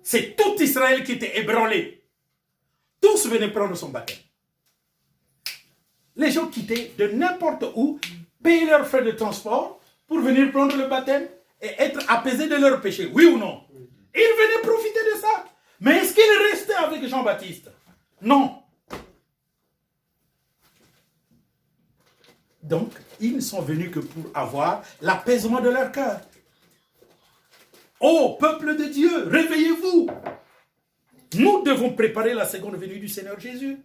c'est tout Israël qui était ébranlé. Tous venaient prendre son baptême. Les gens quittaient de n'importe où, payaient leurs frais de transport pour venir prendre le baptême et être apaisés de leurs péchés. Oui ou non? Ils venaient profiter de ça. Mais est-ce qu'ils restaient avec Jean-Baptiste? Non. Donc, ils ne sont venus que pour avoir l'apaisement de leur cœur. Ô peuple de Dieu, réveillez-vous. Nous devons préparer la seconde venue du Seigneur Jésus.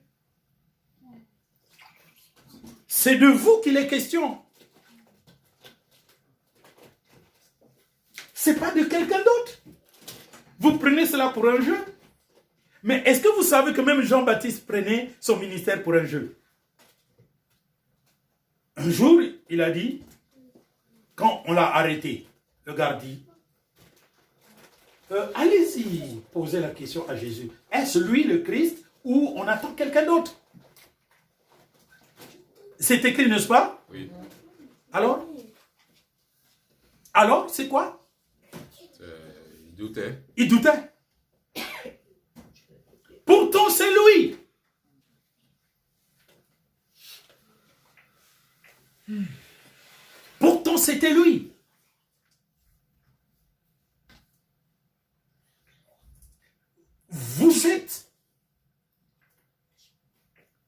C'est de vous qu'il est question. Ce n'est pas de quelqu'un d'autre. Vous prenez cela pour un jeu. Mais est-ce que vous savez que même Jean-Baptiste prenait son ministère pour un jeu? Un jour, il a dit, quand on l'a arrêté, le garde dit, allez-y, posez la question à Jésus. Est-ce lui le Christ ou on attend quelqu'un d'autre? C'est écrit, n'est-ce pas? Oui. Alors? Alors, c'est quoi? Il doutait. Il doutait. Pourtant, c'est lui. Pourtant, c'était lui. Vous êtes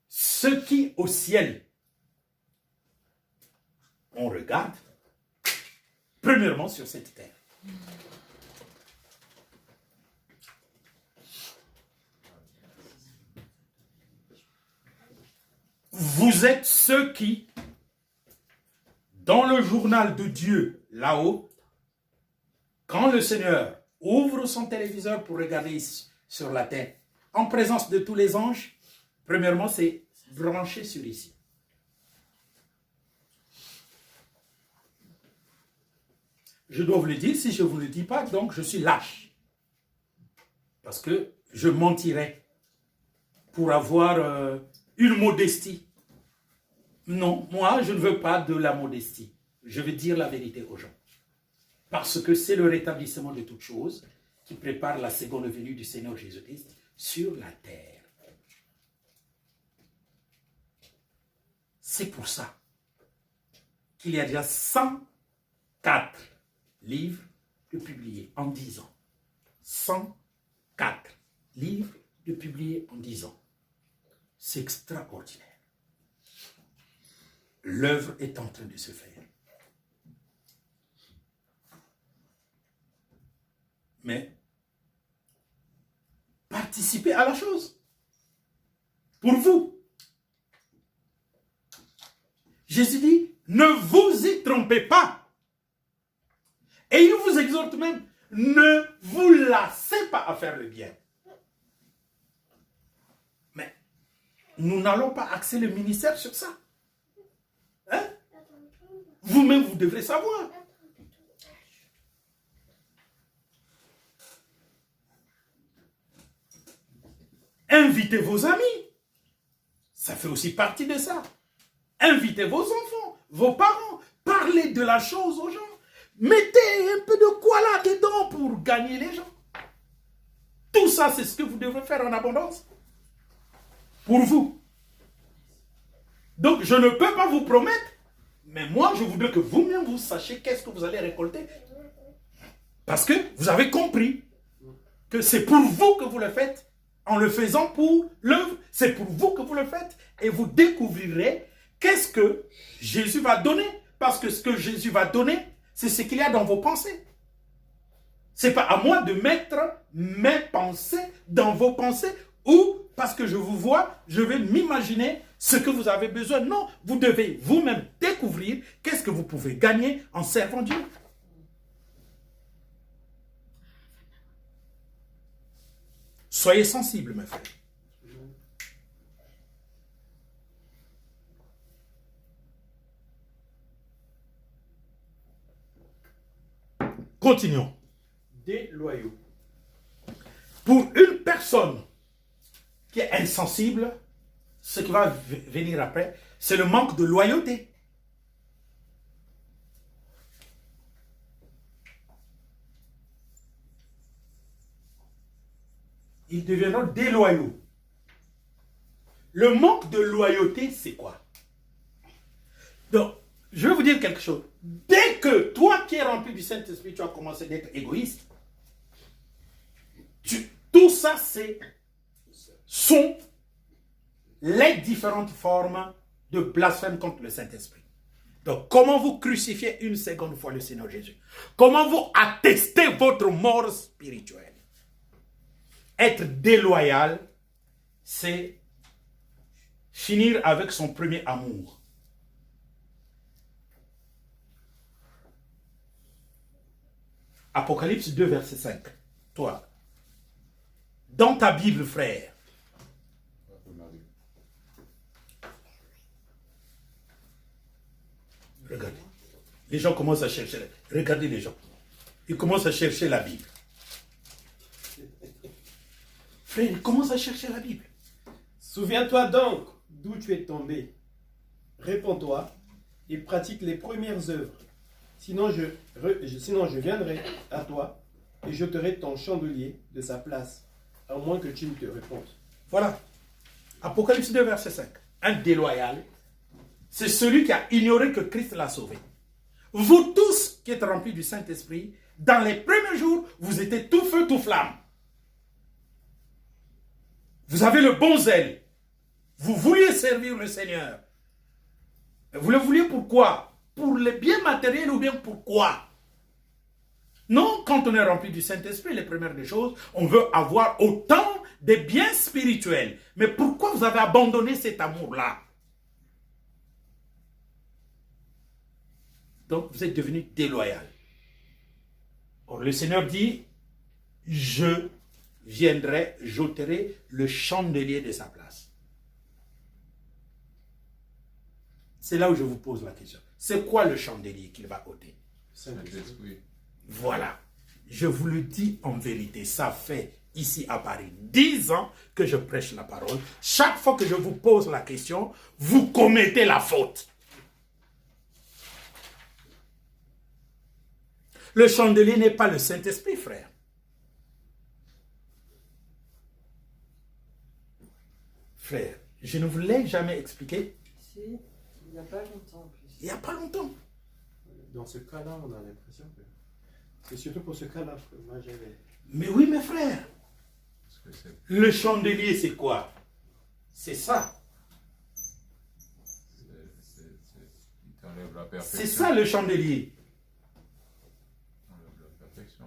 ceux qui, au ciel, on regarde, premièrement sur cette terre. Vous êtes ceux qui, dans le journal de Dieu, là-haut, quand le Seigneur ouvre son téléviseur pour regarder sur la terre, en présence de tous les anges, premièrement, c'est branché sur ici. Je dois vous le dire, si je ne vous le dis pas, donc je suis lâche. Parce que je mentirais pour avoir une modestie. Non, moi, je ne veux pas de la modestie. Je veux dire la vérité aux gens. Parce que c'est le rétablissement de toutes choses qui prépare la seconde venue du Seigneur Jésus-Christ sur la terre. C'est pour ça qu'il y a déjà 104 livres de publiés en 10 ans. 104 livres de publiés en 10 ans. C'est extraordinaire. L'œuvre est en train de se faire. Mais participez à la chose. Pour vous. Jésus dit, ne vous y trompez pas. Et il vous exhorte même, ne vous lassez pas à faire le bien. Mais nous n'allons pas axer le ministère sur ça. Hein? Vous-même, vous devrez savoir. Invitez vos amis. Ça fait aussi partie de ça. Invitez vos enfants, vos parents. Parlez de la chose aux gens. Mettez un peu de quoi là-dedans pour gagner les gens. Tout ça, c'est ce que vous devrez faire en abondance. Pour vous. Donc, je ne peux pas vous promettre, mais moi, je voudrais que vous-même, vous sachiez qu'est-ce que vous allez récolter. Parce que vous avez compris que c'est pour vous que vous le faites. En le faisant pour l'œuvre, c'est pour vous que vous le faites. Et vous découvrirez qu'est-ce que Jésus va donner. Parce que ce que Jésus va donner, c'est ce qu'il y a dans vos pensées. Ce n'est pas à moi de mettre mes pensées dans vos pensées ou parce que je vous vois, je vais m'imaginer ce que vous avez besoin. Non, vous devez vous-même découvrir qu'est-ce que vous pouvez gagner en servant Dieu. Soyez sensibles, mes frères. Continuons. Déloyaux. Pour une personne qui est insensible, ce qui va venir après, c'est le manque de loyauté. ils deviendront déloyaux. Le manque de loyauté, c'est quoi? Donc, je vais vous dire quelque chose. Dès que toi qui es rempli du Saint-Esprit, tu as commencé d'être égoïste, tout ça, sont les différentes formes de blasphème contre le Saint-Esprit. Donc, comment vous crucifiez une seconde fois le Seigneur Jésus? Comment vous attestez votre mort spirituelle? Être déloyal, c'est finir avec son premier amour. Apocalypse 2, verset 5. Toi, dans ta Bible, frère. Regardez. Les gens commencent à chercher. Regardez les gens. Ils commencent à chercher la Bible. Frère, ils commencent à chercher la Bible. Souviens-toi donc d'où tu es tombé. Réponds-toi et pratique les premières œuvres. Sinon je viendrai à toi et j'ôterai ton chandelier de sa place, à moins que tu ne te répondes. Voilà. Apocalypse 2, verset 5. Un déloyal, c'est celui qui a ignoré que Christ l'a sauvé. Vous tous qui êtes remplis du Saint-Esprit, dans les premiers jours, vous étiez tout feu, tout flamme. Vous avez le bon zèle. Vous vouliez servir le Seigneur. Vous le vouliez pourquoi? Pour les biens matériels ou bien pourquoi? Non, quand on est rempli du Saint-Esprit, les premières des choses, on veut avoir autant des biens spirituels. Mais pourquoi vous avez abandonné cet amour-là? Donc, vous êtes devenu déloyal. Or, le Seigneur dit, je viendrai, j'ôterai le chandelier de sa place. C'est là où je vous pose la question. C'est quoi le chandelier qu'il va ôter? Saint-Esprit. Voilà. Je vous le dis en vérité, ça fait ici à Paris 10 ans que je prêche la parole. Chaque fois que je vous pose la question, vous commettez la faute. Le chandelier n'est pas le Saint-Esprit, frère. Frère, je ne vous l'ai jamais expliqué. Si, il n'y a pas longtemps en plus. Il n'y a pas longtemps. Dans ce cas-là, on a l'impression que... C'est surtout pour ce cas-là que moi j'avais... Mais oui, mes frères. Parce que Le chandelier, c'est quoi? C'est ça. il t'enlève la perfection. C'est ça le chandelier. Il t'enlève la perfection.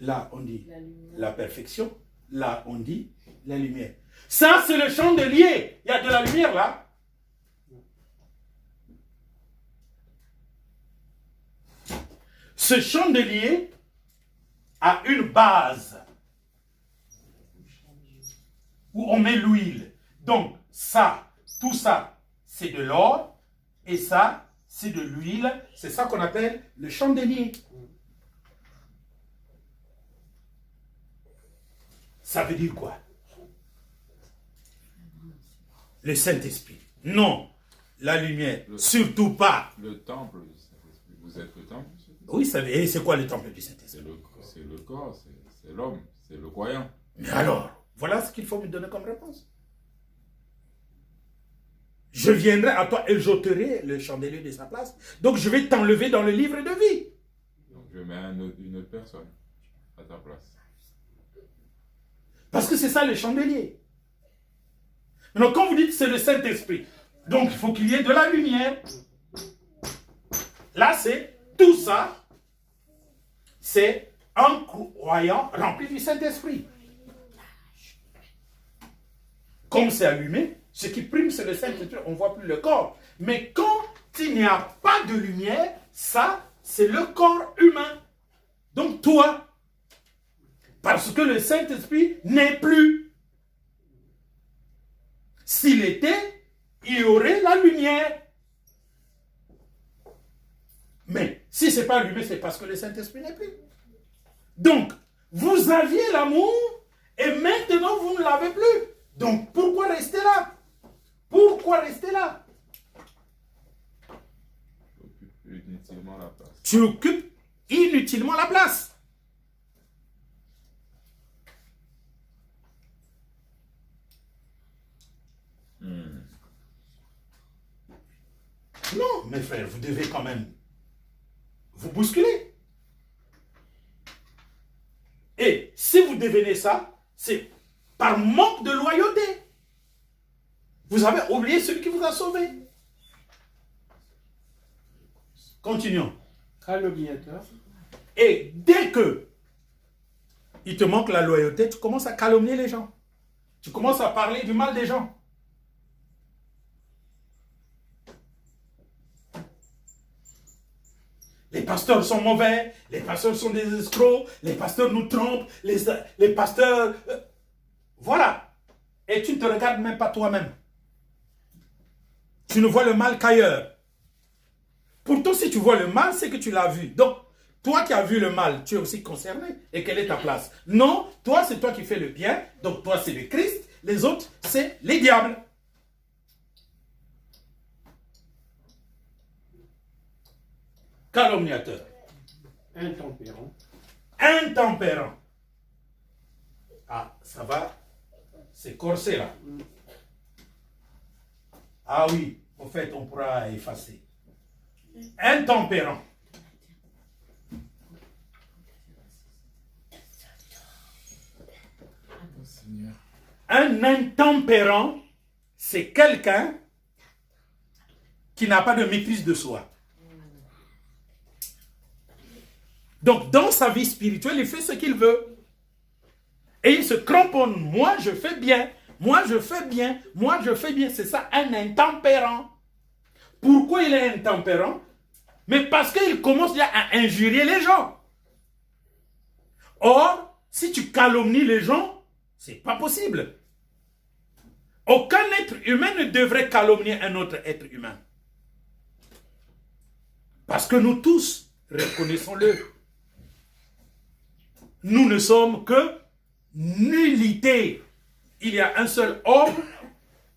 Là, on dit La lumière. la perfection. Là, on dit la lumière. Ça, c'est le chandelier. Il y a de la lumière là. Ce chandelier a une base où on met l'huile. Donc, ça, tout ça, c'est de l'or. Et ça, c'est de l'huile. C'est ça qu'on appelle le chandelier. Ça veut dire quoi? Le Saint-Esprit. Non. La lumière. Surtout pas. Le temple du Saint-Esprit. Vous êtes le temple du Saint-Esprit. Oui, c'est quoi le temple du Saint-Esprit? C'est le corps, c'est l'homme, c'est le croyant. Mais alors, voilà ce qu'il faut me donner comme réponse. Je viendrai à toi et j'ôterai le chandelier de sa place. Donc je vais t'enlever dans le livre de vie. Donc je mets une autre personne à ta place. Parce que c'est ça le chandelier. Maintenant, quand vous dites que c'est le Saint-Esprit, donc il faut qu'il y ait de la lumière. Là, c'est tout ça. C'est un croyant rempli du Saint-Esprit. Comme c'est allumé, ce qui prime, c'est le Saint-Esprit. On ne voit plus le corps. Mais quand il n'y a pas de lumière, ça, c'est le corps humain. Donc toi, parce que le Saint-Esprit n'est plus. S'il était, il y aurait la lumière. Mais si ce n'est pas allumé, c'est parce que le Saint-Esprit n'est plus. Donc, vous aviez l'amour et maintenant vous ne l'avez plus. Donc, pourquoi rester là? Pourquoi rester là? Tu occupes inutilement la place. Tu occupes inutilement la place. Donc, mes frères, vous devez quand même vous bousculer. Et si vous devenez ça, c'est par manque de loyauté. Vous avez oublié celui qui vous a sauvé. Continuons. Calomniateur. Et dès que il te manque la loyauté, tu commences à calomnier les gens. Tu commences à parler du mal des gens. Les pasteurs sont mauvais, les pasteurs sont des escrocs, les pasteurs nous trompent, les pasteurs... voilà. Et tu ne te regardes même pas toi-même. Tu ne vois le mal qu'ailleurs. Pourtant, si tu vois le mal, c'est que tu l'as vu. Donc, toi qui as vu le mal, tu es aussi concerné. Et quelle est ta place? Non, toi, c'est toi qui fais le bien. Donc, toi, c'est le Christ. Les autres, c'est les diables. Calomniateur. Intempérant. Intempérant. Ah, ça va. C'est corsé là. Ah oui, au fait, on pourra effacer. Intempérant. Un intempérant, c'est quelqu'un qui n'a pas de maîtrise de soi. Donc, dans sa vie spirituelle, il fait ce qu'il veut. Et il se cramponne. Moi, je fais bien. Moi, je fais bien. Moi, je fais bien. C'est ça, un intempérant. Pourquoi il est intempérant? Mais parce qu'il commence déjà à injurier les gens. Or, si tu calomnies les gens, c'est pas possible. Aucun être humain ne devrait calomnier un autre être humain. Parce que nous tous, reconnaissons-le, nous ne sommes que nullité. Il y a un seul homme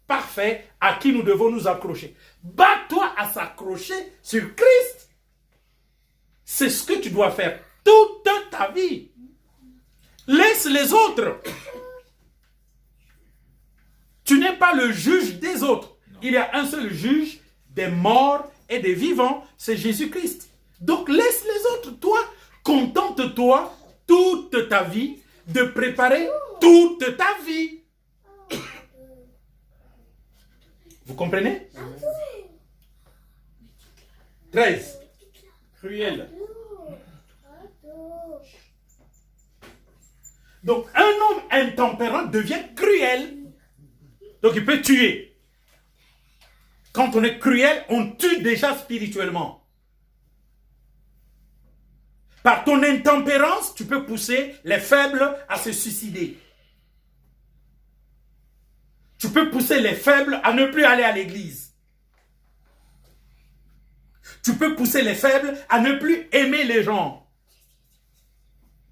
parfait à qui nous devons nous accrocher. Bats-toi à s'accrocher sur Christ. C'est ce que tu dois faire toute ta vie. Laisse les autres. Tu n'es pas le juge des autres. Il y a un seul juge des morts et des vivants, c'est Jésus-Christ. Donc laisse les autres. Toi, contente-toi toute ta vie de préparer toute ta vie. Vous comprenez? 13. Cruel. Donc un homme intempérant devient cruel. Donc il peut tuer. Quand on est cruel, on tue déjà spirituellement. Par ton intempérance, tu peux pousser les faibles à se suicider. Tu peux pousser les faibles à ne plus aller à l'église. Tu peux pousser les faibles à ne plus aimer les gens.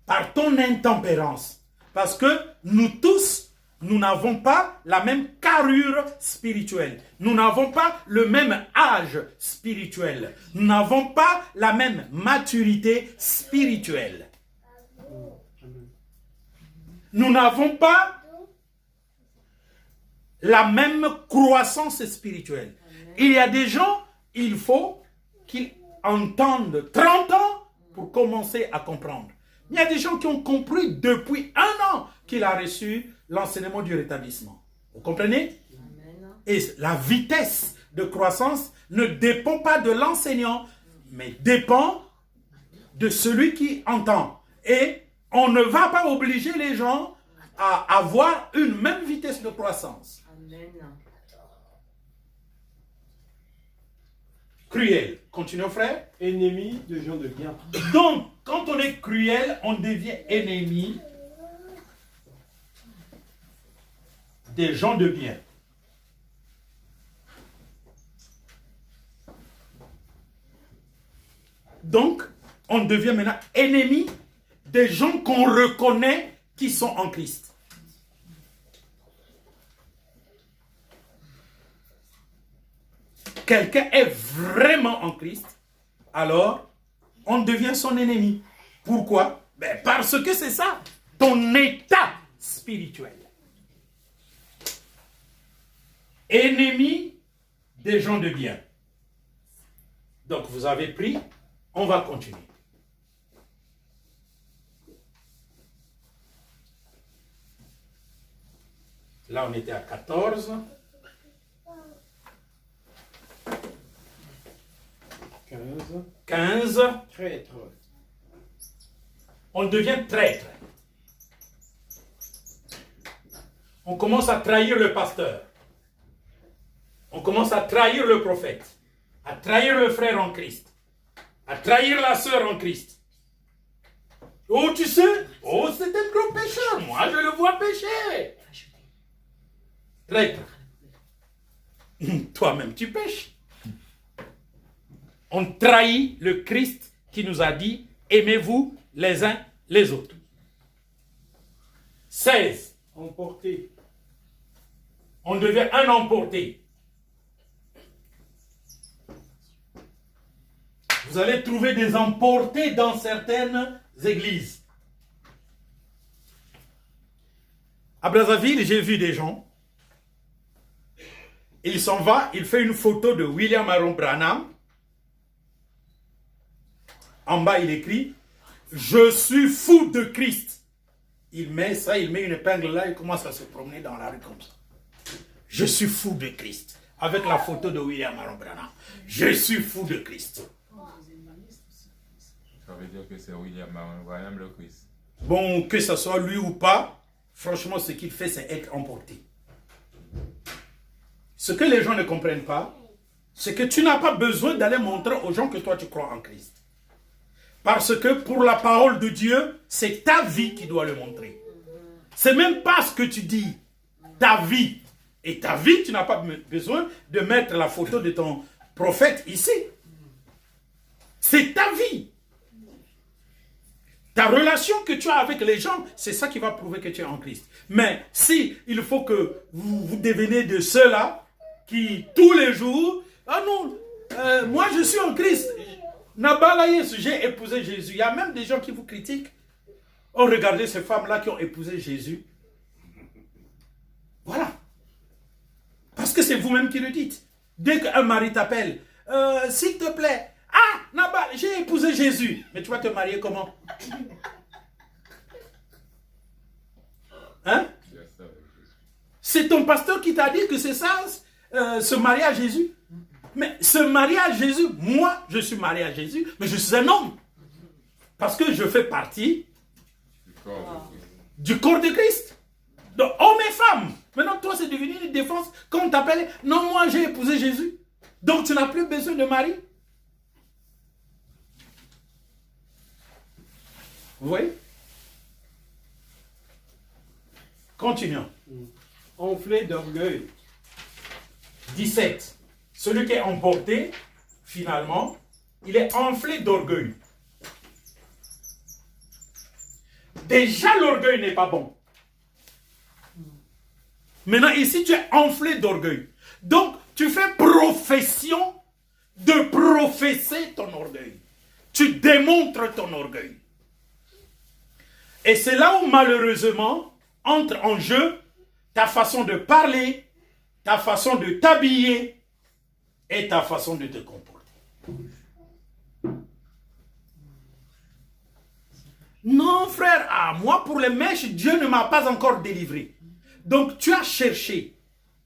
Par ton intempérance. Parce que nous tous, nous n'avons pas la même carrure spirituelle. Nous n'avons pas le même âge spirituel. Nous n'avons pas la même maturité spirituelle. Nous n'avons pas la même croissance spirituelle. Il y a des gens, il faut qu'ils entendent 30 ans pour commencer à comprendre. Il y a des gens qui ont compris depuis 1 an qu'il a reçu l'enseignement du rétablissement. Vous comprenez? Amen. Et la vitesse de croissance ne dépend pas de l'enseignant, mais dépend de celui qui entend. Et on ne va pas obliger les gens à avoir une même vitesse de croissance. Amen. Cruel. Continuons, frère. Ennemi de gens de bien. Donc, quand on est cruel, on devient ennemi des gens de bien. Donc, on devient maintenant ennemi des gens qu'on reconnaît qui sont en Christ. Quelqu'un est vraiment en Christ, alors on devient son ennemi. Pourquoi? Ben parce que c'est ça, ton état spirituel. Ennemi des gens de bien. Donc, vous avez pris, on va continuer. Là, on était à 14. 15. Traître. On devient traître. On commence à trahir le pasteur. On commence à trahir le prophète. À trahir le frère en Christ. À trahir la sœur en Christ. Oh, tu sais, oh, c'est un gros pécheur. Moi, je le vois pécher. Traître. Toi-même, tu pêches. On trahit le Christ qui nous a dit, aimez-vous les uns les autres. 16. Emporté. On devient un emporté. Vous allez trouver des emportés dans certaines églises. À Brazzaville, j'ai vu des gens. Il s'en va, il fait une photo de William Aaron Branham. En bas, il écrit « Je suis fou de Christ ». Il met ça, il met une épingle là, il commence à se promener dans la rue comme ça. « Je suis fou de Christ ». Avec la photo de William Aaron Branham. « Je suis fou de Christ ». Ça veut dire que c'est William Branham le Christ. Bon, que ce soit lui ou pas, franchement, ce qu'il fait, c'est être emporté. Ce que les gens ne comprennent pas, c'est que tu n'as pas besoin d'aller montrer aux gens que toi, tu crois en Christ. Parce que pour la parole de Dieu, c'est ta vie qui doit le montrer. C'est même pas ce que tu dis, ta vie. Et ta vie, tu n'as pas besoin de mettre la photo de ton prophète ici. C'est ta vie. Ta relation que tu as avec les gens, c'est ça qui va prouver que tu es en Christ. Mais si il faut que vous devenez de ceux-là qui, tous les jours, ah non, moi je suis en Christ. Nabalaïs, j'ai épousé Jésus. Il y a même des gens qui vous critiquent. Oh, regardez ces femmes-là qui ont épousé Jésus. Voilà. Parce que c'est vous-même qui le dites. Dès qu'un mari t'appelle, s'il te plaît, ah, Nabal, j'ai épousé Jésus. Mais tu vas te marier comment? Hein? C'est ton pasteur qui t'a dit que c'est ça, se marier à Jésus. Mais se marier à Jésus, moi, je suis marié à Jésus, mais je suis un homme. Parce que je fais partie du corps de Christ. Donc, hommes et femmes. Maintenant, toi, c'est devenu une défense. Quand on t'appelle, non, moi, j'ai épousé Jésus. Donc, tu n'as plus besoin de mari. Vous voyez? Continuons. Enflé d'orgueil. 17. Celui qui est emporté, finalement, il est enflé d'orgueil. Déjà, l'orgueil n'est pas bon. Maintenant, ici, tu es enflé d'orgueil. Donc, tu fais profession de professer ton orgueil. Tu démontres ton orgueil. Et c'est là où, malheureusement, entre en jeu ta façon de parler, ta façon de t'habiller et ta façon de te comporter. Non, frère, moi, pour les mèches, Dieu ne m'a pas encore délivré. Donc, tu as cherché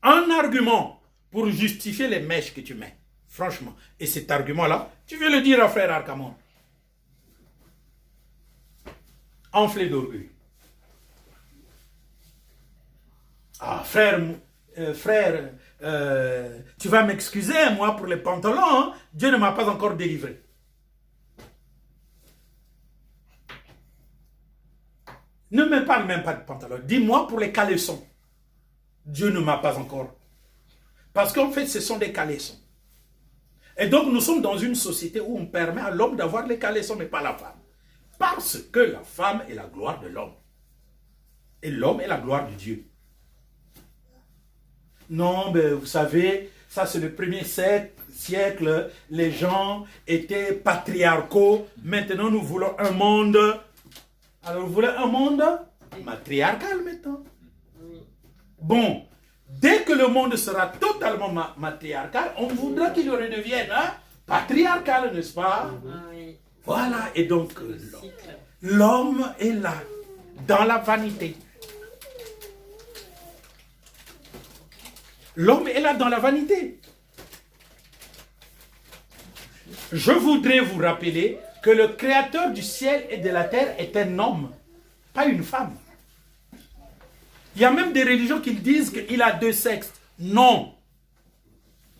un argument pour justifier les mèches que tu mets. Franchement. Et cet argument-là, tu veux le dire à frère Arcamon. Enflé d'orgueil. Ah, frère, tu vas m'excuser, moi, pour les pantalons, hein? Dieu ne m'a pas encore délivré. Ne me parle même pas de pantalons. Dis-moi pour les caleçons. Dieu ne m'a pas encore. Parce qu'en fait, ce sont des caleçons. Et donc, nous sommes dans une société où on permet à l'homme d'avoir les caleçons, mais pas la femme. Parce que la femme est la gloire de l'homme. Et l'homme est la gloire de Dieu. Non, mais vous savez, ça c'est le premier siècle, les gens étaient patriarcaux. Maintenant, nous voulons un monde. Alors, vous voulez un monde matriarcal maintenant. Bon, dès que le monde sera totalement matriarcal, on voudra qu'il redevienne patriarcale, n'est-ce pas? Ah oui, Voilà, et donc le cycle. l'homme est là, dans la vanité. L'homme est là dans la vanité. Je voudrais vous rappeler que le créateur du ciel et de la terre est un homme, pas une femme. Il y a même des religions qui disent qu'il a deux sexes. Non.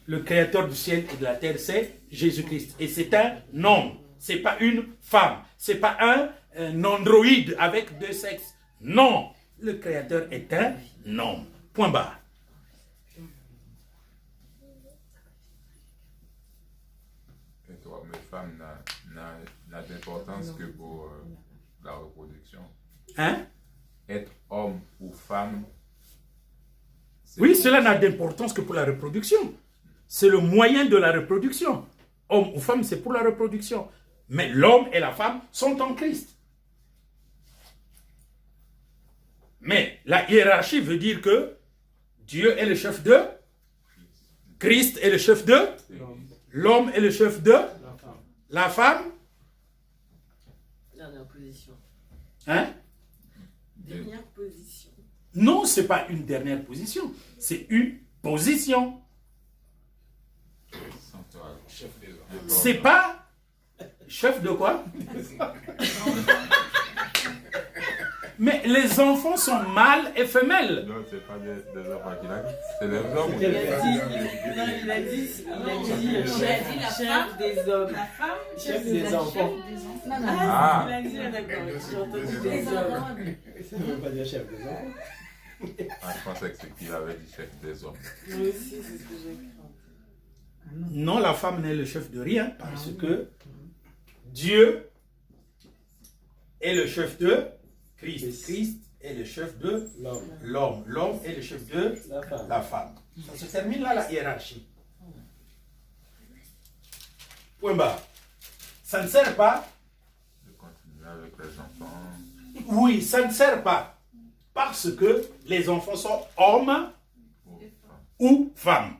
Le créateur du ciel et de la terre, c'est Jésus-Christ. Et c'est un homme. Ce n'est pas une femme. Ce n'est pas un androïde avec deux sexes. Non. Le créateur est un homme. Point barre. Mais femme n'a d'importance que pour la reproduction. Hein? Être homme ou femme. Oui, cela n'a d'importance que pour la reproduction. C'est le moyen de la reproduction. Homme ou femme, c'est pour la reproduction. Mais l'homme et la femme sont en Christ. Mais la hiérarchie veut dire que Dieu est le chef de, Christ est le chef de, l'homme est le chef de, la femme, Dernière position. hein? Dernière position. Non, ce n'est pas une dernière position, c'est une position. C'est pas chef de quoi? Mais les enfants sont mâles et femelles. Non, c'est pas des enfants qu'il a dit, c'est des hommes. Il a dit chef des hommes. La femme, Chef des enfants. Ah. Il a dit, d'accord, j'ai entendu des hommes. Ça ne veut pas dire chef des enfants. Ah, je pensais que c'est qu'il avait dit chef des hommes. Moi aussi, c'est ce que j'ai cru. Non, la femme n'est le chef de rien parce que Dieu est le chef de Christ. Christ est le chef de L'homme. l'homme. L'homme est le chef de La femme. la femme. Ça se termine là, la hiérarchie. Point barre. Ça ne sert pas. De continuer avec les enfants. Oui, ça ne sert pas. Parce que les enfants sont hommes ou femmes.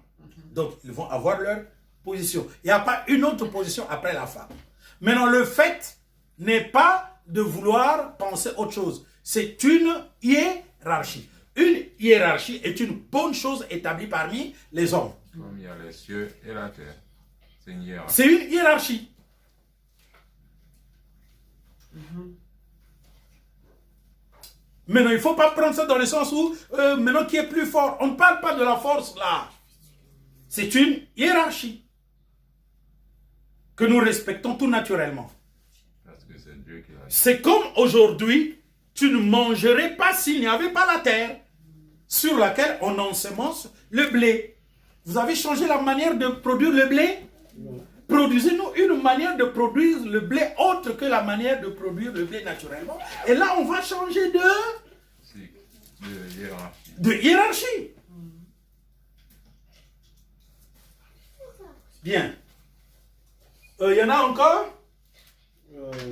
Donc, ils vont avoir leur position. Il n'y a pas une autre position après la femme. Maintenant, le fait n'est pas de vouloir penser autre chose. C'est une hiérarchie. Une hiérarchie est une bonne chose établie parmi les hommes. Comme il y a les cieux et la terre. C'est une hiérarchie. C'est une hiérarchie. Maintenant, il ne faut pas prendre ça dans le sens où, maintenant, qui est plus fort. On ne parle pas de la force là. C'est une hiérarchie que nous respectons tout naturellement. Parce que c'est Dieu qui l'a dit. C'est comme aujourd'hui, tu ne mangerais pas s'il n'y avait pas la terre sur laquelle on ensemence le blé. Vous avez changé la manière de produire le blé? Produisez-nous une manière de produire le blé autre que la manière de produire le blé naturellement. Et là, on va changer De hiérarchie. de hiérarchie. Bien. Il y en a encore?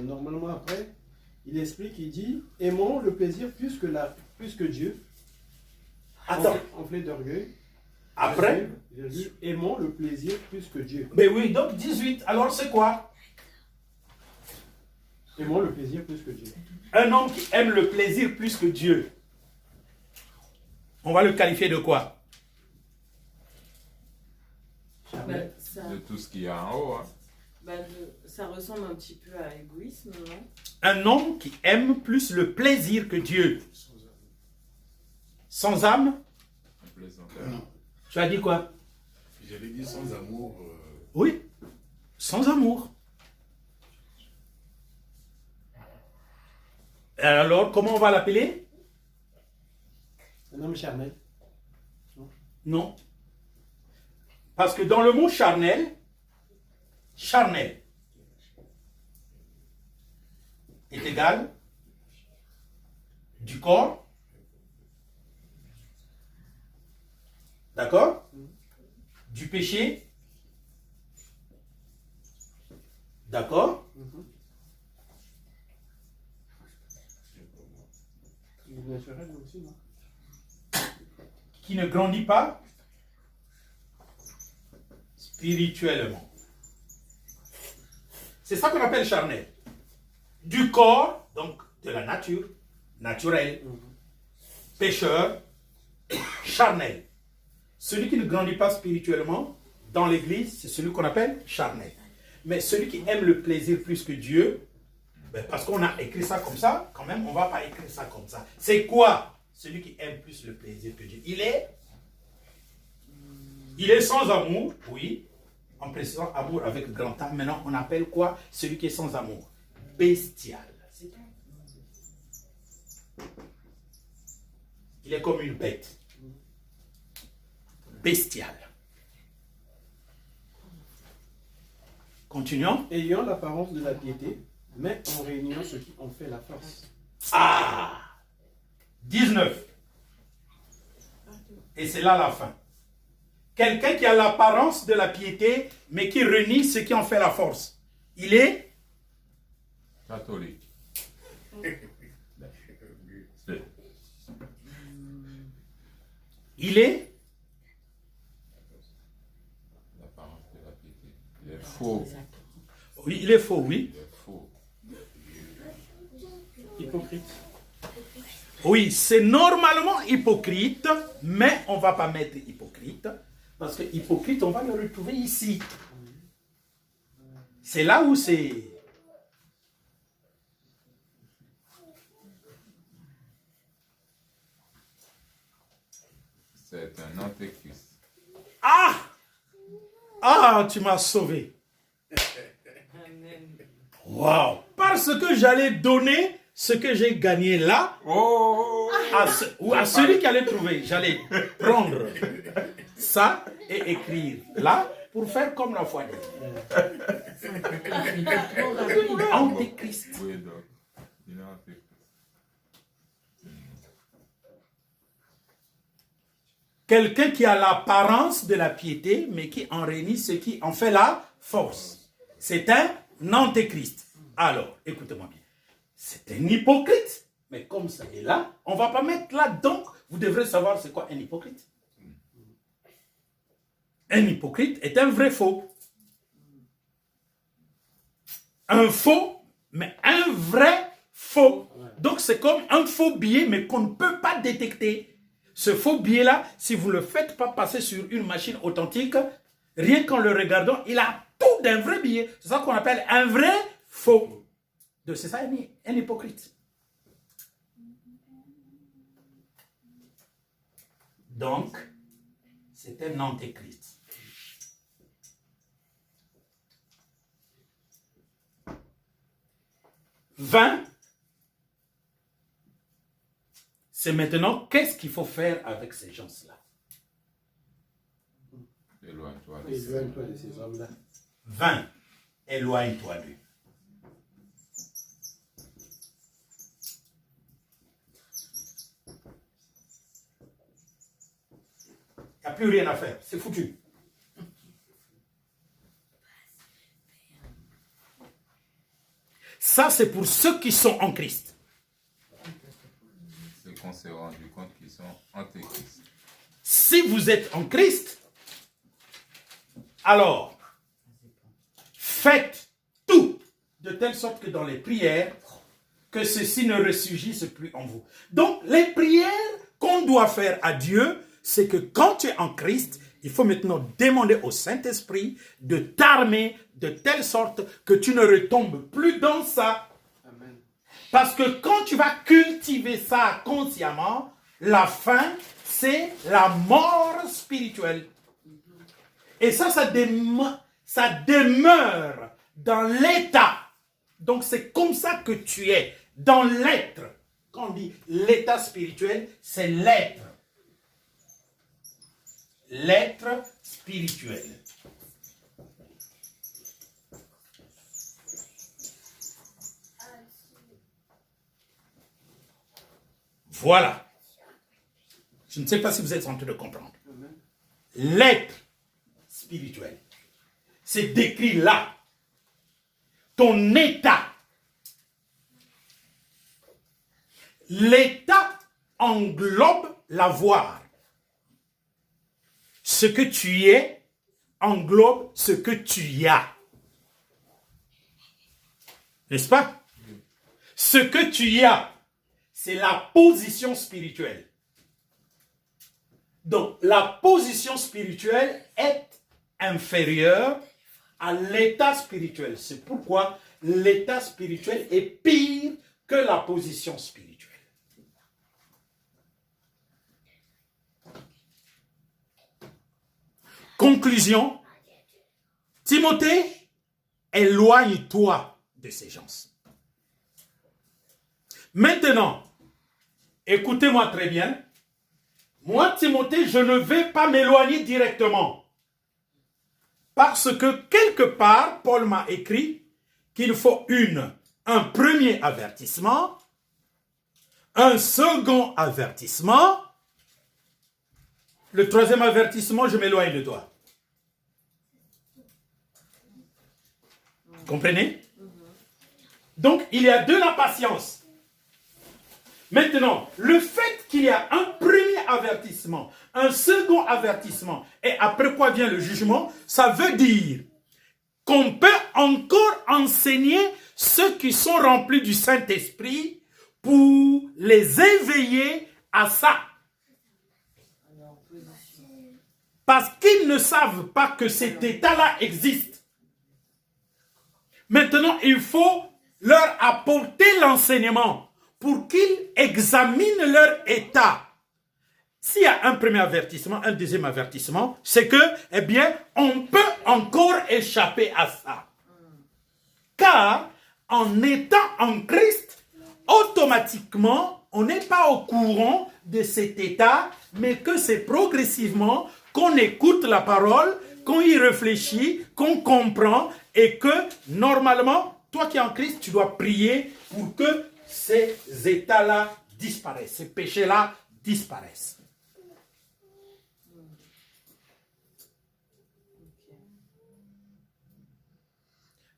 Normalement, après, il explique, il dit aimons le plaisir plus que Dieu. Attends. Enflé d'orgueil. Après? Virgule, aimons le plaisir plus que Dieu. Ben oui, donc 18. Alors c'est quoi? Aimons le plaisir plus que Dieu. Un homme qui aime le plaisir plus que Dieu. On va le qualifier de quoi? Charnel. De tout ce qu'il y a en haut. Hein. Ça ressemble un petit peu à l'égoïsme, non? Un homme qui aime plus le plaisir que Dieu. Sans âme? Un plaisanteur. Tu as dit quoi? J'avais dit sans amour. Oui. Sans amour. Alors, comment on va l'appeler? Un homme charnel. Non. Parce que dans le mot charnel est égal du corps. D'accord? Du péché. D'accord? Il est naturel aussi, non? Qui ne grandit pas spirituellement. C'est ça qu'on appelle charnel. Du corps, donc de la nature, naturel. Pécheur, charnel. Celui qui ne grandit pas spirituellement dans l'église, c'est celui qu'on appelle charnel. Mais celui qui aime le plaisir plus que Dieu, ben parce qu'on a écrit ça comme ça, quand même, on ne va pas écrire ça comme ça. C'est quoi celui qui aime plus le plaisir que Dieu? Il est sans amour, oui, en précisant amour avec grand A. Maintenant, on appelle quoi celui qui est sans amour? Bestial. Il est comme une bête. Bestial. Continuons. Ayant l'apparence de la piété, mais en réunion ceux qui ont fait la force. Ah 19. Et c'est là la fin. Quelqu'un qui a l'apparence de la piété, mais qui renie ceux qui en fait la force. Il est Catholique. Il est L'apparence de la piété. Il est faux. Oui, il est faux, oui. Il est faux. Hypocrite. Oui, c'est normalement hypocrite, mais on ne va pas mettre hypocrite, parce que hypocrite, on va le retrouver ici. C'est là où c'est... C'est un antéchrist. Ah! Ah, tu m'as sauvé. Amen. Waouh! Parce que j'allais donner ce que j'ai gagné là Oh! ou à celui qui allait trouver. J'allais prendre ça et écrire là pour faire comme la fois dernière. Antéchrist. Oui, donc. Il est antéchrist. Quelqu'un qui a l'apparence de la piété, mais qui en renie ce qui en fait la force. C'est un antéchrist. Alors, écoutez-moi bien. C'est un hypocrite. Mais comme ça est là, on ne va pas mettre là. Donc, vous devrez savoir c'est quoi un hypocrite. Un hypocrite est un vrai faux. Un faux, mais un vrai faux. Donc, c'est comme un faux billet, mais qu'on ne peut pas détecter. Ce faux billet-là, si vous ne le faites pas passer sur une machine authentique, rien qu'en le regardant, il a tout d'un vrai billet. C'est ça qu'on appelle un vrai faux. Donc, c'est ça un hypocrite. Donc, c'est un antéchrist. C'est maintenant, qu'est-ce qu'il faut faire avec ces gens-là? Éloigne-toi de Éloigne-toi de ces hommes-là. 20. Éloigne-toi d'eux. Il n'y a plus rien à faire. C'est foutu. Ça, c'est pour ceux qui sont en Christ. C'est qu'on s'est rendu compte qu'ils sont antéchrists. Si vous êtes en Christ, alors, faites tout de telle sorte que dans les prières, que ceci ne ressurgisse plus en vous. Donc, les prières qu'on doit faire à Dieu, c'est que quand tu es en Christ, il faut maintenant demander au Saint-Esprit de t'armer de telle sorte que tu ne retombes plus dans ça. Amen. Parce que quand tu vas cultiver ça consciemment, la fin, c'est la mort spirituelle. Et ça demeure dans l'état. Donc c'est comme ça que tu es, dans l'être. Quand on dit l'état spirituel, c'est l'être. L'être spirituel. Voilà. Je ne sais pas si vous êtes en train de comprendre. L'être spirituel. C'est décrit là. Ton état. L'état englobe l'avoir. Ce que tu es englobe ce que tu as. N'est-ce pas? Ce que tu y as, c'est la position spirituelle. Donc, la position spirituelle est inférieure à l'état spirituel. C'est pourquoi l'état spirituel est pire que la position spirituelle. Conclusion, Timothée, éloigne-toi de ces gens. Maintenant, écoutez-moi très bien. Moi, Timothée, je ne vais pas m'éloigner directement. Parce que quelque part, Paul m'a écrit qu'il faut un premier avertissement, un second avertissement. Le troisième avertissement, je m'éloigne de toi. Vous comprenez? Donc, il y a de la patience. Maintenant, le fait qu'il y a un premier avertissement, un second avertissement, et après quoi vient le jugement, ça veut dire qu'on peut encore enseigner ceux qui sont remplis du Saint-Esprit pour les éveiller à ça. Parce qu'ils ne savent pas que cet état-là existe. Maintenant, il faut leur apporter l'enseignement pour qu'ils examinent leur état. S'il y a un premier avertissement, un deuxième avertissement, c'est que, eh bien, on peut encore échapper à ça. Car, en étant en Christ, automatiquement, on n'est pas au courant de cet état, mais que c'est progressivement qu'on écoute la parole, qu'on y réfléchit, qu'on comprend, et que, normalement, toi qui es en Christ, tu dois prier pour que ces états-là disparaissent, ces péchés-là disparaissent.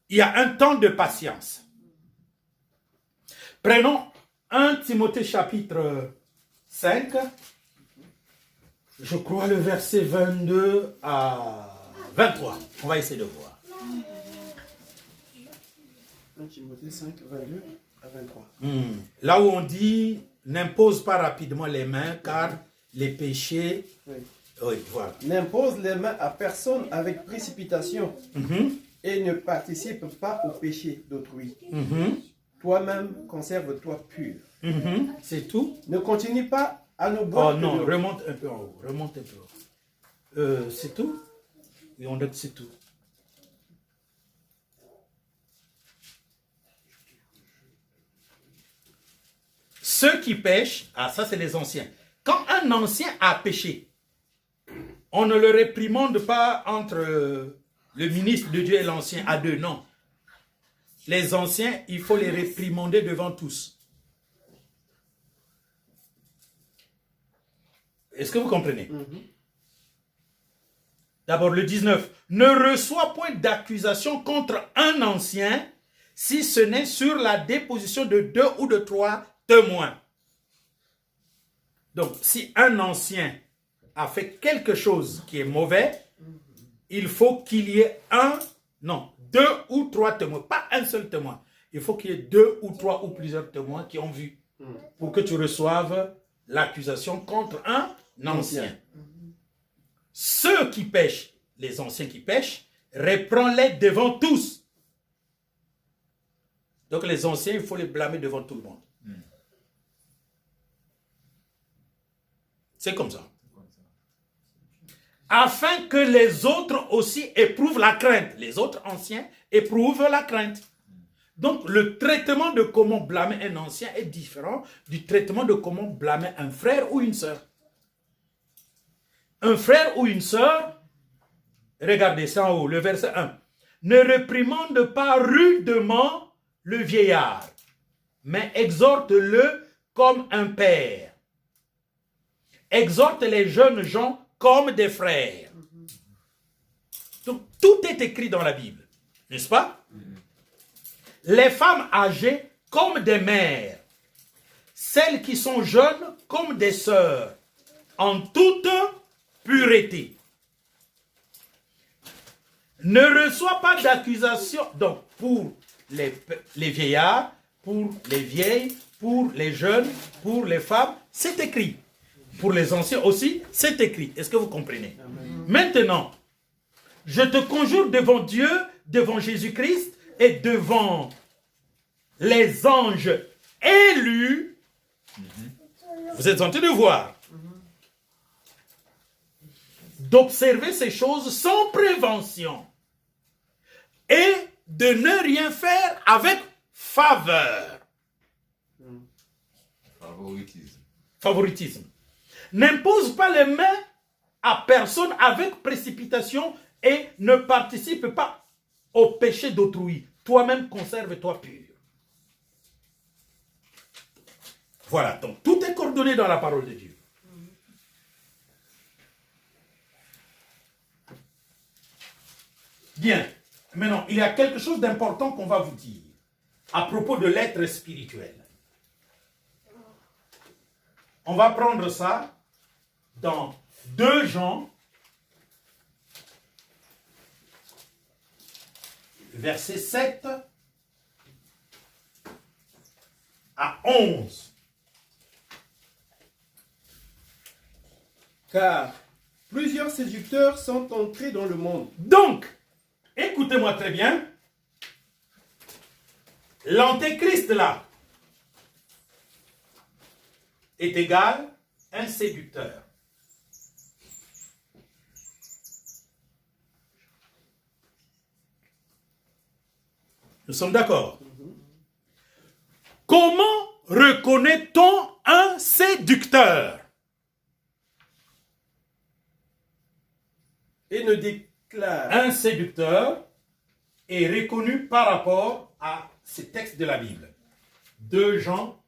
Il y a un temps de patience. Prenons 1 Timothée chapitre 5, je crois le verset 22 à 23. On va essayer de voir. 1 Timothée 5, 22 à 23. Là où on dit, n'impose pas rapidement les mains, car les péchés... Oui. Oui, voilà. N'impose les mains à personne avec précipitation et ne participe pas au péché d'autrui. Toi-même, conserve-toi pur. C'est tout? Ne continue pas à ne boire. Oh non, remonte un peu en haut. Remonte un peu en haut. C'est tout? Oui, on dit que c'est tout. Ceux qui pêchent, ça c'est les anciens. Quand un ancien a péché, on ne le réprimande pas entre le ministre de Dieu et l'ancien à deux, non. Les anciens, il faut les réprimander devant tous. Est-ce que vous comprenez? D'abord le 19. Ne reçois point d'accusation contre un ancien si ce n'est sur la déposition de 2 ou de 3 témoins. Donc, si un ancien a fait quelque chose qui est mauvais, il faut qu'il y ait 2 ou 3 témoins, pas un seul témoin. Il faut qu'il y ait 2 ou 3 ou plusieurs témoins qui ont vu pour que tu reçoives l'accusation contre un ancien. Ceux qui pêchent, les anciens qui pêchent, reprends-les devant tous. Donc les anciens, il faut les blâmer devant tout le monde. C'est comme ça. Afin que les autres aussi éprouvent la crainte. Les autres anciens éprouvent la crainte. Donc le traitement de comment blâmer un ancien est différent du traitement de comment blâmer un frère ou une sœur. Un frère ou une sœur, regardez ça en haut, le verset 1. Ne réprimande pas rudement le vieillard, mais exhorte-le comme un père. Exhorte les jeunes gens comme des frères. Donc, tout est écrit dans la Bible, n'est-ce pas? Les femmes âgées comme des mères, celles qui sont jeunes comme des sœurs, en toute pureté. Ne reçois pas d'accusation. Donc, pour les vieillards, pour les vieilles, pour les jeunes, pour les femmes. C'est écrit. Pour les anciens aussi, c'est écrit. Est-ce que vous comprenez? Maintenant, je te conjure devant Dieu, devant Jésus-Christ et devant les anges élus. Vous êtes en train de voir. D'observer ces choses sans prévention et de ne rien faire avec faveur. Favoritisme. N'impose pas les mains à personne avec précipitation et ne participe pas au péché d'autrui. Toi-même conserve-toi pur. Voilà, donc tout est coordonné dans la parole de Dieu. Bien, maintenant, il y a quelque chose d'important qu'on va vous dire à propos de l'être spirituel. On va prendre ça dans 2 Jean, verset 7 à 11. Car plusieurs séducteurs sont entrés dans le monde. Donc, écoutez-moi très bien. L'antéchrist là est égal à un séducteur. Nous sommes d'accord? Comment reconnaît-on un séducteur? Et ne déclare. Un séducteur est reconnu par rapport à ces textes de la Bible. 2 Jean,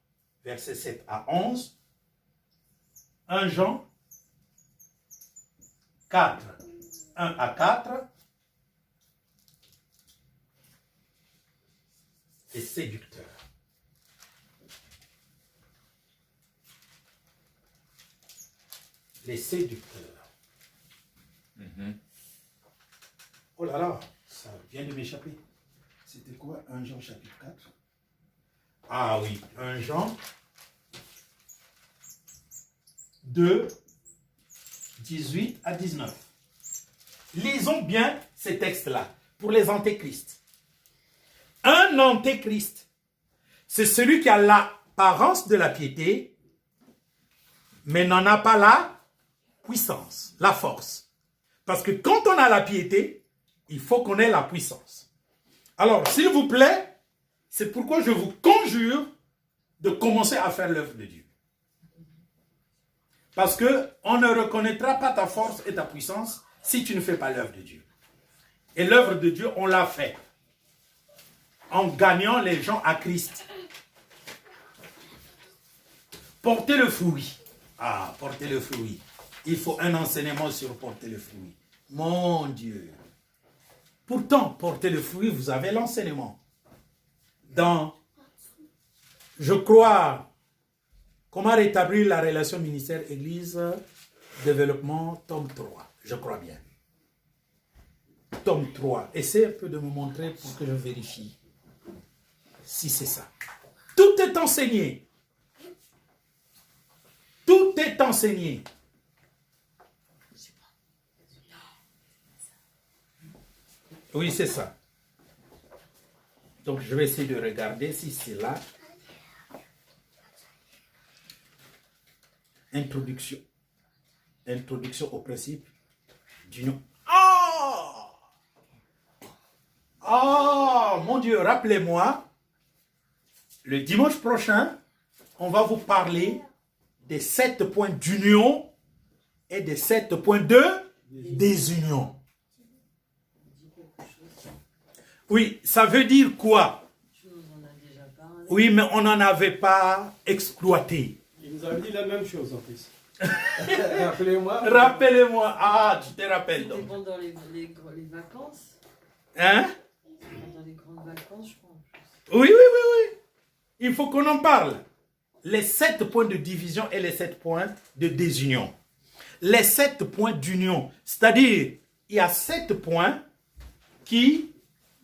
versets 7 à 11. 1 Jean 4, 1 à 4. Et séducteur. Les séducteurs. Oh là là, ça vient de m'échapper. C'était quoi 1 Jean chapitre 4? Ah oui, 1 Jean 2, 18 à 19. Lisons bien ces textes-là pour les antéchrists. Un antéchrist, c'est celui qui a l'apparence de la piété, mais n'en a pas la puissance, la force. Parce que quand on a la piété, il faut qu'on ait la puissance. Alors, s'il vous plaît, c'est pourquoi je vous conjure de commencer à faire l'œuvre de Dieu. Parce qu'on ne reconnaîtra pas ta force et ta puissance si tu ne fais pas l'œuvre de Dieu. Et l'œuvre de Dieu, on l'a fait en gagnant les gens à Christ. Porter le fruit. Ah, porter le fruit. Il faut un enseignement sur porter le fruit. Mon Dieu. Pourtant, porter le fruit, vous avez l'enseignement. Dans, je crois, comment rétablir la relation ministère-église, développement, tome 3. Je crois bien. Tome 3. Essayez un peu de me montrer pour que je vérifie si c'est ça. Tout est enseigné. Tout est enseigné. Oui, c'est ça. Donc, je vais essayer de regarder si c'est là. Introduction. Introduction au principe d'union. Oh! Oh, mon Dieu, rappelez-moi, le dimanche prochain, on va vous parler des 7 points d'union et des 7 points de désunion. Oui, ça veut dire quoi? Tu nous en as déjà parlé. Oui, mais on n'en avait pas exploité. Il nous avait dit la même chose en plus. Rappelez-moi. Rappelez-moi. Ah, tu te rappelles C'était donc. pendant les vacances. Hein? Pendant les grandes vacances, je crois. Oui, oui, oui, oui. Il faut qu'on en parle. Les 7 points de division et les 7 points de désunion. Les 7 points d'union. C'est-à-dire, il y a 7 points qui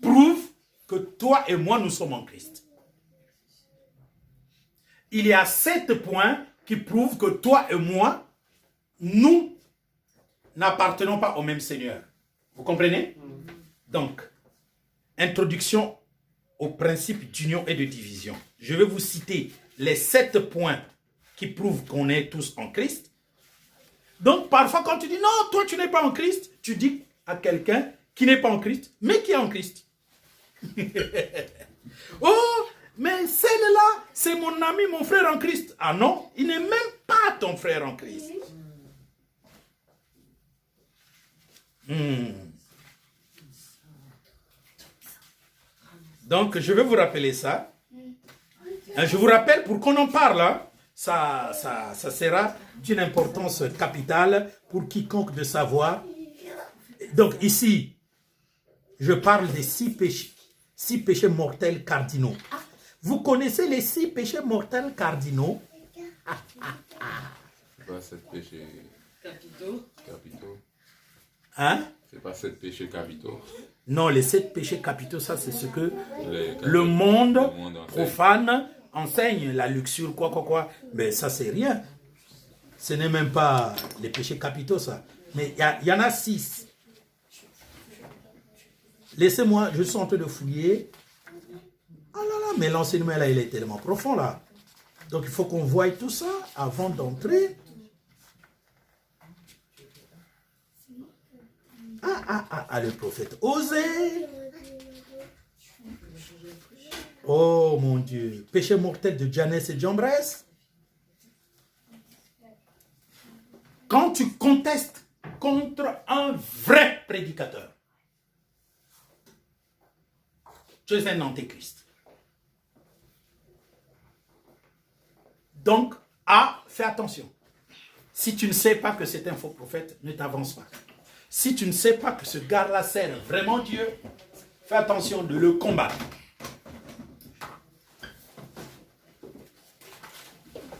prouvent que toi et moi, nous sommes en Christ. Il y a 7 points qui prouvent que toi et moi, nous n'appartenons pas au même Seigneur. Vous comprenez? Donc, introduction au principe d'union et de division. Je vais vous citer les 7 points qui prouvent qu'on est tous en Christ. Donc, parfois, quand tu dis non, toi, tu n'es pas en Christ, tu dis à quelqu'un qui n'est pas en Christ, mais qui est en Christ. Oh, mais celle-là, c'est mon ami, mon frère en Christ. Ah non, il n'est même pas ton frère en Christ. Donc, je vais vous rappeler ça. Je vous rappelle, pour qu'on en parle, hein, ça sera d'une importance capitale pour quiconque de savoir. Donc, ici, je parle des 6 péchés. 6 péchés mortels cardinaux. Vous connaissez les 6 péchés mortels cardinaux? C'est pas 7 péchés Capitaux. capitaux. Hein? C'est pas 7 péchés capitaux. Non, les 7 péchés capitaux, ça c'est ce que Le le monde enseigne. profane enseigne, la luxure, quoi. Mais ça c'est rien. Ce n'est même pas les péchés capitaux, ça. Mais il y en a 6. Laissez-moi, je suis en train de fouiller. Ah là là, mais l'enseignement là, il est tellement profond là. Donc il faut qu'on voie tout ça avant d'entrer. Le prophète Osée. Oh mon Dieu. Péché mortel de Janès et Jambres. Quand tu contestes contre un vrai prédicateur, tu es un antéchrist. Donc, fais attention. Si tu ne sais pas que c'est un faux prophète, ne t'avance pas. Si tu ne sais pas que ce gars-là sert vraiment Dieu, fais attention de le combattre.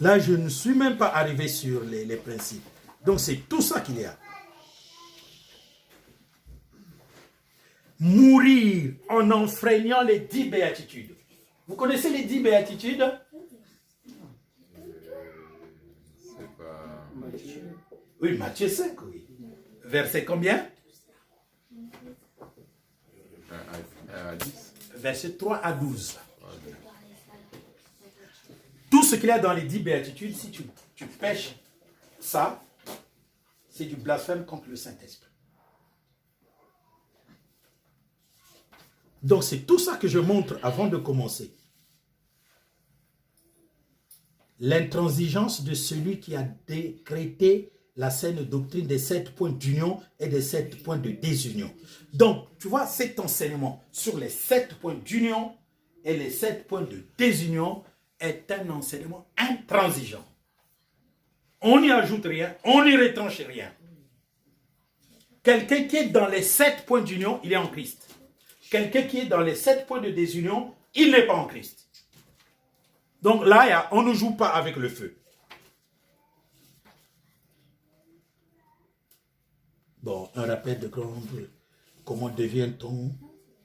Là, je ne suis même pas arrivé sur les principes. Donc, c'est tout ça qu'il y a. Mourir en enfreignant les 10 béatitudes. Vous connaissez les 10 béatitudes? C'est pas... Oui, Matthieu 5, oui. Verset combien? 1 à 10. Verset 3 à 12. Tout ce qu'il y a dans les 10 béatitudes, si tu pêches ça, c'est du blasphème contre le Saint-Esprit. Donc c'est tout ça que je montre avant de commencer. L'intransigeance de celui qui a décrété la saine doctrine des 7 points d'union et des 7 points de désunion. Donc, tu vois, cet enseignement sur les 7 points d'union et les 7 points de désunion est un enseignement intransigeant. On n'y ajoute rien, on n'y retranche rien. Quelqu'un qui est dans les 7 points d'union, il est en Christ. Quelqu'un qui est dans les 7 points de désunion, il n'est pas en Christ. Donc là, on ne joue pas avec le feu. Bon, un rappel de comment devient-on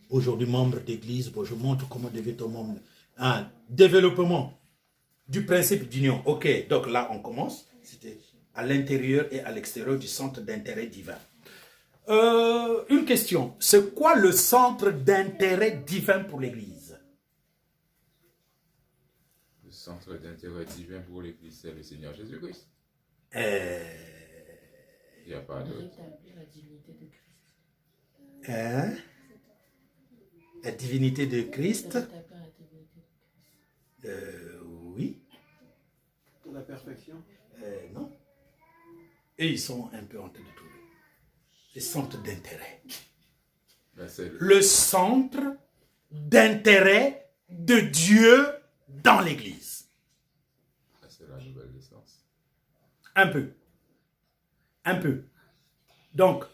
aujourd'hui membre d'église? Bon, je montre comment devient-on membre. Développement du principe d'union. Ok, donc là, on commence. C'était à l'intérieur et à l'extérieur du centre d'intérêt divin. Une question. C'est quoi le centre d'intérêt divin pour l'église? Le centre d'intérêt divin pour l'Église, c'est le Seigneur Jésus-Christ. Il n'y a pas d'autre. Rétablir la divinité de Christ. La divinité de Christ. Rétablir la divinité de Christ. Oui. La perfection. Non. Et ils sont un peu en train de trouver. Le centre d'intérêt. Ben, c'est Le centre d'intérêt de Dieu dans l'église. c'est la nouvelle naissance. Un peu. Un peu. Donc,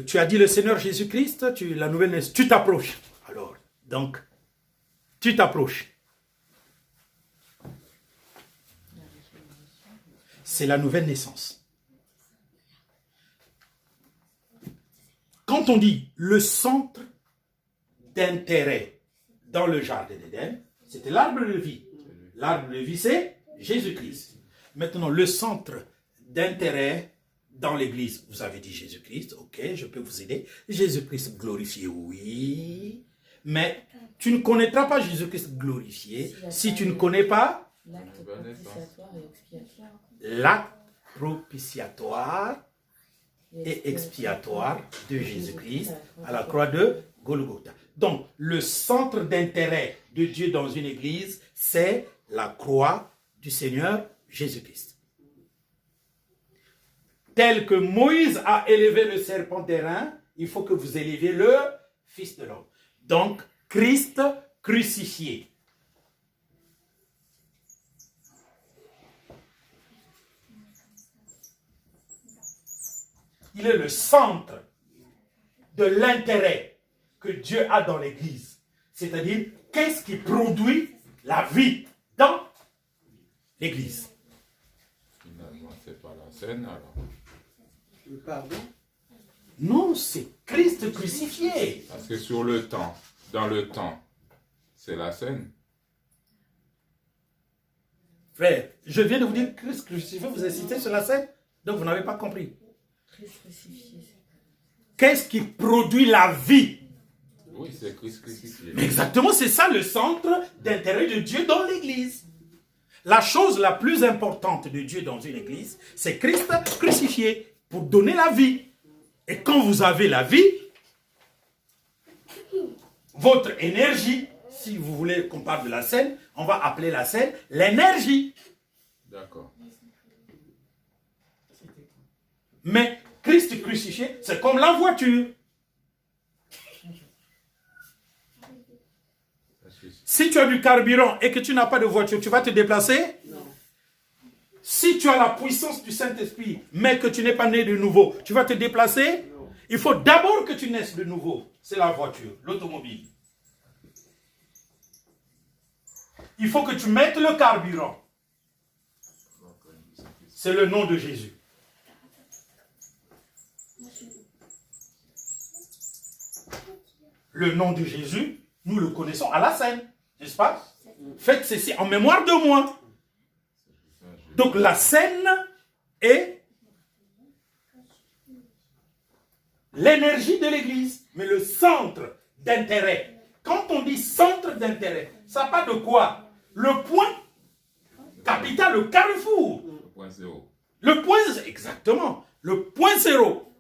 tu as dit le Seigneur Jésus-Christ, la nouvelle naissance, tu t'approches. Alors, donc, tu t'approches. C'est la nouvelle naissance. Quand on dit le centre d'intérêt dans le jardin d'Éden, c'était l'arbre de vie. L'arbre de vie, c'est Jésus-Christ. Maintenant, le centre d'intérêt dans l'église, vous avez dit Jésus-Christ, ok, je peux vous aider. Jésus-Christ glorifié, oui. Mais tu ne connaîtras pas Jésus-Christ glorifié si tu ne connais pas L'acte propitiatoire et expiatoire. l'acte propitiatoire et expiatoire de Jésus-Christ à la croix de Golgotha. Donc, le centre d'intérêt de Dieu dans une église, c'est la croix du Seigneur Jésus-Christ. Tel que Moïse a élevé le serpent d'airain, il faut que vous éleviez le Fils de l'homme. Donc, Christ crucifié. Il est le centre de l'intérêt que Dieu a dans l'Église. C'est-à-dire, qu'est-ce qui produit la vie dans l'Église? Finalement, c'est pas la scène alors. Le pardon. Non, c'est Christ crucifié. Parce que sur le temps, dans le temps, c'est la scène. Frère, je viens de vous dire Christ crucifié, vous incitez sur la scène, donc vous n'avez pas compris. Christ crucifié. Qu'est-ce qui produit la vie? Oui, c'est Christ crucifié. Mais exactement, c'est ça le centre d'intérêt de Dieu dans l'Église. La chose la plus importante de Dieu dans une Église, c'est Christ crucifié pour donner la vie. Et quand vous avez la vie, votre énergie, si vous voulez qu'on parle de la scène, on va appeler la scène l'énergie. D'accord. Mais Christ crucifié, c'est comme la voiture. Si tu as du carburant et que tu n'as pas de voiture, tu vas te déplacer? Non. Si tu as la puissance du Saint-Esprit, mais que tu n'es pas né de nouveau, tu vas te déplacer? Non. Il faut d'abord que tu naisses de nouveau. C'est la voiture, l'automobile. Il faut que tu mettes le carburant. C'est le nom de Jésus. Le nom de Jésus, nous le connaissons à la scène, n'est-ce pas? Faites ceci en mémoire de moi. Donc la scène est l'énergie de l'église, mais le centre d'intérêt. Quand on dit centre d'intérêt, ça part de quoi? Le point capital, le carrefour. Le point zéro. Le point, exactement, le point zéro.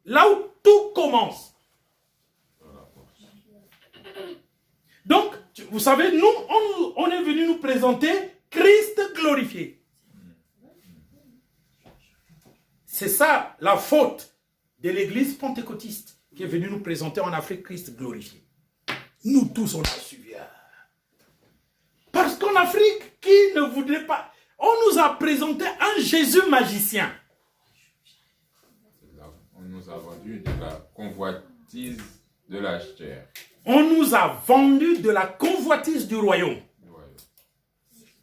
Là où tout commence. Donc, vous savez, nous, on est venu nous présenter Christ glorifié. C'est ça la faute de l'église pentecôtiste qui est venue nous présenter en Afrique Christ glorifié. Nous tous, on a suivi. Parce qu'en Afrique, qui ne voudrait pas... On nous a présenté un Jésus magicien. On nous a vendu de la convoitise de la chair. On nous a vendu de la convoitise du royaume.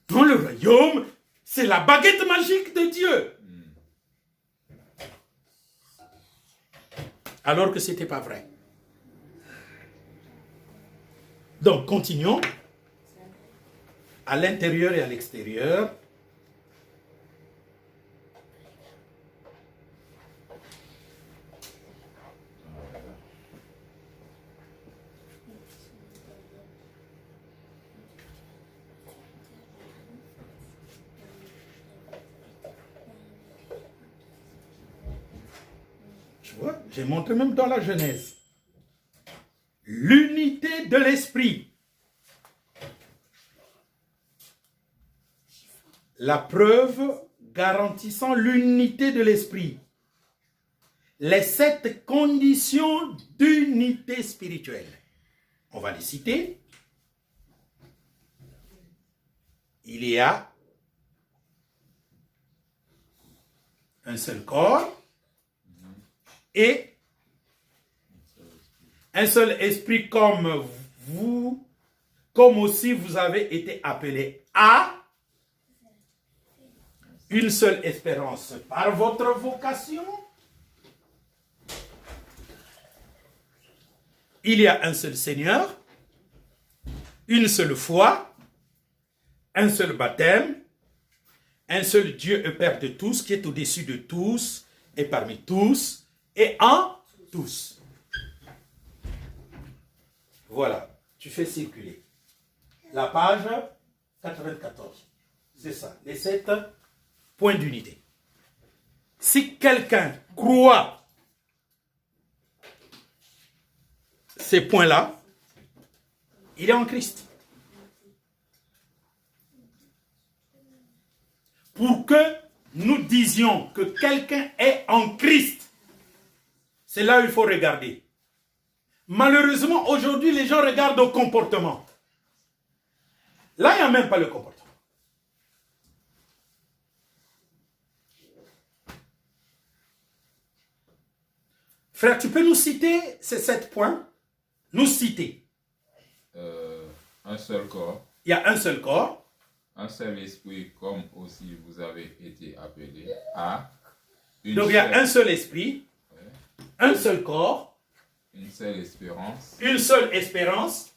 Dans le royaume, c'est la baguette magique de Dieu. Alors que ce n'était pas vrai. Donc, continuons. À l'intérieur et à l'extérieur. Tu vois, j'ai montré même dans la Genèse. L'unité de l'esprit. La preuve garantissant l'unité de l'esprit. Les 7 conditions d'unité spirituelle. On va les citer. Il y a un seul corps et un seul esprit comme vous, comme aussi vous avez été appelés à une seule espérance par votre vocation, il y a un seul Seigneur, une seule foi, un seul baptême, un seul Dieu et Père de tous, qui est au-dessus de tous, et parmi tous, et en tous. Voilà, tu fais circuler. La page 94. C'est ça, les 7 points d'unité. Si quelqu'un croit ces points-là, il est en Christ. Pour que nous disions que quelqu'un est en Christ, c'est là où il faut regarder. Malheureusement, aujourd'hui, les gens regardent au comportement. Là, il n'y a même pas le comportement. Frère, tu peux nous citer ces 7 points? Nous citer. Un seul corps. Il y a un seul corps. Un seul esprit, comme aussi vous avez été appelés à. Donc il y a un seul esprit, un seul corps, une seule espérance. Une seule espérance.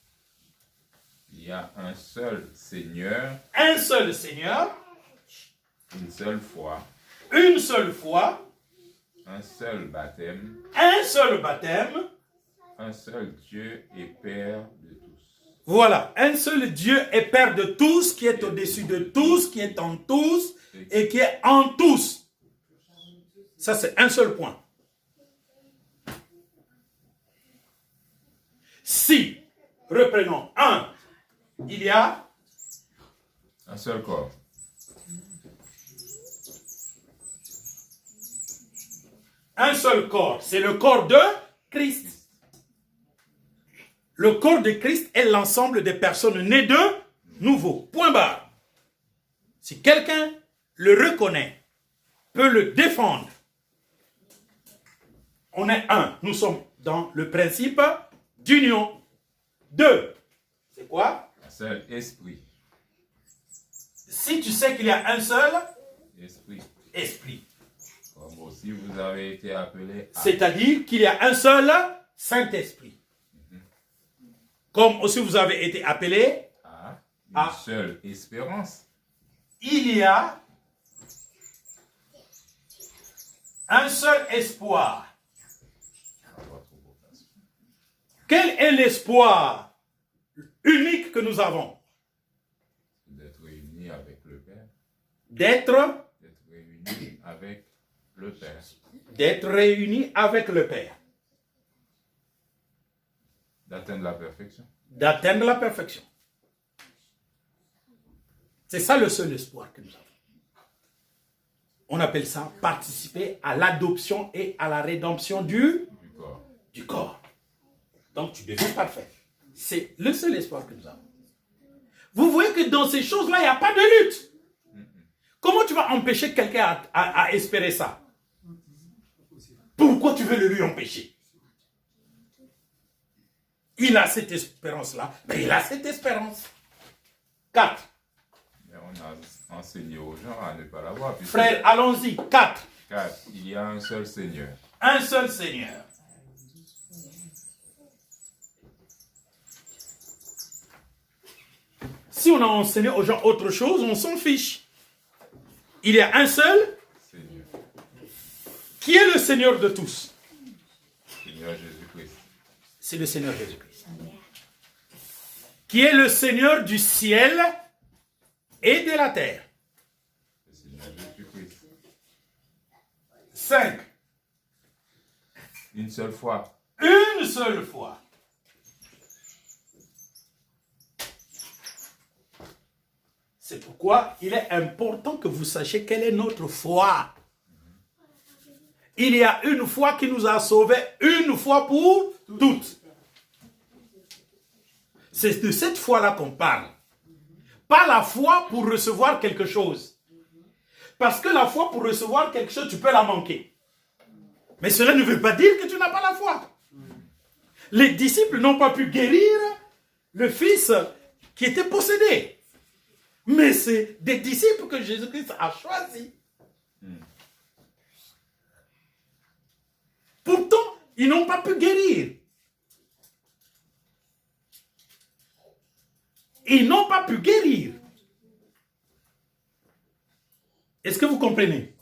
Il y a un seul Seigneur. Un seul Seigneur. Une seule foi. Une seule foi. Un seul baptême. Un seul baptême. Un seul Dieu et Père de tous. Voilà, un seul Dieu est Père de tous, qui est au-dessus de tous, qui est en tous et qui est en tous. Ça, c'est un seul point. Si, reprenons, il y a un seul corps. Un seul corps, c'est le corps de Christ. Le corps de Christ est l'ensemble des personnes nées de nouveau. Point barre. Si quelqu'un le reconnaît, peut le défendre, on est un. Nous sommes dans le principe d'union. 2. C'est quoi? Un seul esprit. Si tu sais qu'il y a un seul esprit. Comme aussi vous avez été appelés à. C'est-à-dire qu'il y a un seul Saint-Esprit. Comme aussi vous avez été appelés à une seule espérance. Il y a un seul espoir. Quel est l'espoir unique que nous avons? D'être réunis avec le Père. D'être réunis avec le Père. D'être réunis avec le Père. D'atteindre la perfection. D'atteindre la perfection. C'est ça le seul espoir que nous avons. On appelle ça participer à l'adoption et à la rédemption du corps. Donc tu deviens parfait. C'est le seul espoir que nous avons. Vous voyez que dans ces choses-là, il n'y a pas de lutte. Comment tu vas empêcher quelqu'un à espérer ça? Pourquoi tu veux le lui empêcher? Il a cette espérance-là, mais il a cette espérance. 4. Mais on a enseigné aux gens à ne pas l'avoir. Frère, allons-y. 4. 4. Il y a un seul Seigneur. Un seul Seigneur. Si on a enseigné aux gens autre chose, on s'en fiche. Il y a un seul Seigneur. Qui est le Seigneur de tous? Seigneur Jésus-Christ. C'est le Seigneur Jésus-Christ. Qui est le Seigneur du ciel et de la terre. Le Seigneur Jésus-Christ. 5. Une seule fois. Une seule fois. C'est pourquoi il est important que vous sachiez quelle est notre foi. Il y a une foi qui nous a sauvés une fois pour toutes. C'est de cette foi-là qu'on parle. Pas la foi pour recevoir quelque chose. Parce que la foi pour recevoir quelque chose, tu peux la manquer. Mais cela ne veut pas dire que tu n'as pas la foi. Les disciples n'ont pas pu guérir le fils qui était possédé. Mais c'est des disciples que Jésus-Christ a choisis. Pourtant, ils n'ont pas pu guérir. Ils n'ont pas pu guérir. Est-ce que vous comprenez?